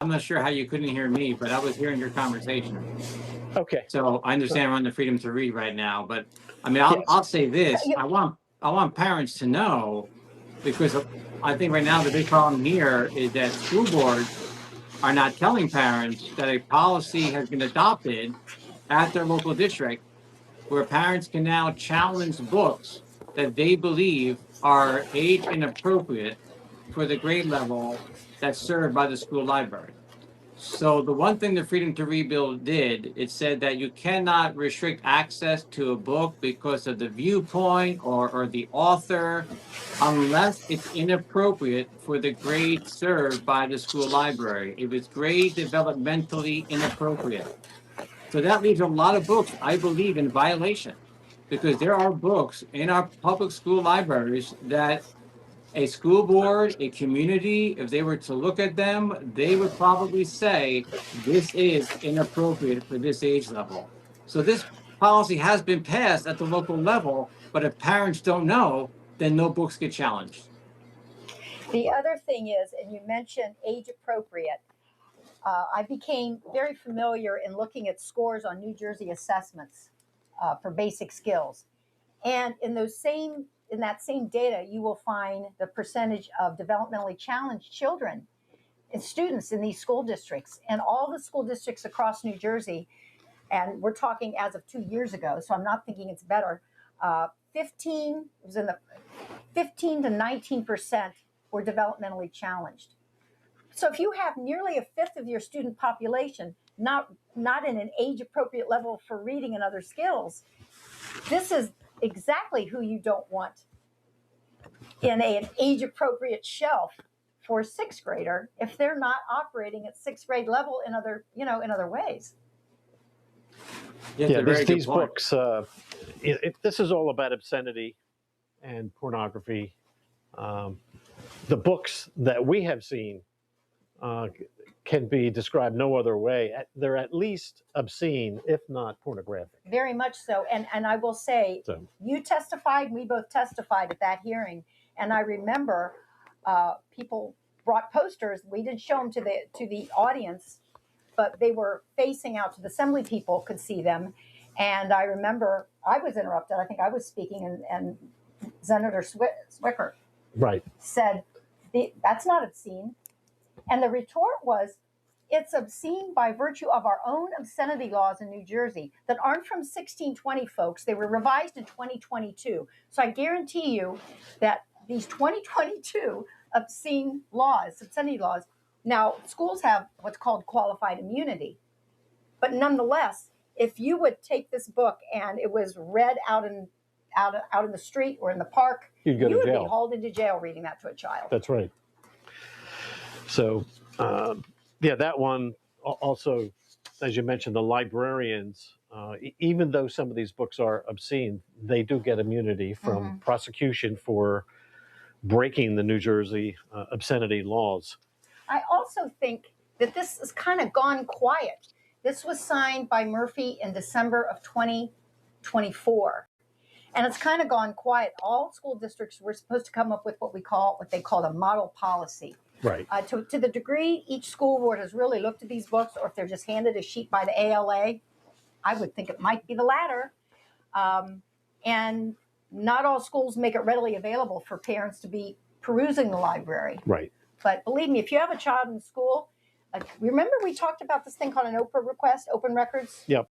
I'm not sure how you couldn't hear me, but I was hearing your conversation. Okay. So I understand we're on the freedom to read right now, but I mean, I'll Yes. I'll say this. I want parents to know, because I think right now the big problem here is that school boards are not telling parents that a policy has been adopted at their local district where parents can now challenge books that they believe are age inappropriate for the grade level that's served by the school library. So the one thing the Freedom to Read bill did, it said that you cannot restrict access to a book because of the viewpoint or the author, unless it's inappropriate for the grade served by the school library. If it's grade developmentally inappropriate. So that leaves a lot of books, I believe, in violation, because there are books in our public school libraries that a school board, a community, if they were to look at them, they would probably say, this is inappropriate for this age level. So this policy has been passed at the local level, but if parents don't know, then no books get challenged. The other thing is, and you mentioned age appropriate, I became very familiar in looking at scores on New Jersey assessments for basic skills. And in that same data, you will find the percentage of developmentally challenged children and students in these school districts. And all the school districts across New Jersey, and we're talking as of 2 years ago, so I'm not thinking it's better, 15 to 19% were developmentally challenged. So if you have nearly a fifth of your student population not in an age appropriate level for reading and other skills, this is exactly who you don't want in an age appropriate shelf for a sixth grader if they're not operating at sixth grade level in other ways. Yeah, these books, this is all about obscenity and pornography. The books that we have seen can be described no other way. They're at least obscene, if not pornographic. Very much so. And I will say, you testified, we both testified at that hearing. And I remember people brought posters. We didn't show them to the audience, but they were facing out to the assembly. People could see them. And I remember I was interrupted. I think I was speaking, and Senator Swicker said, that's not obscene. And the retort was, it's obscene by virtue of our own obscenity laws in New Jersey that aren't from 1620, folks. They were revised in 2022. So I guarantee you that these 2022 obscenity laws, now schools have what's called qualified immunity. But nonetheless, if you would take this book and it was read out in the street or in the park, you would be hauled into jail reading that to a child. That's right. So, that one also, as you mentioned, the librarians, even though some of these books are obscene, they do get immunity from prosecution for breaking the New Jersey obscenity laws. I also think that this has kind of gone quiet. This was signed by Murphy in December of 2024. And it's kind of gone quiet. All school districts were supposed to come up with what they call a model policy. Right. To the degree each school board has really looked at these books, or if they're just handed a sheet by the ALA, I would think it might be the latter. And not all schools make it readily available for parents to be perusing the library. Right. But believe me, if you have a child in school, remember we talked about this thing called an OPRA request, open records? Yep.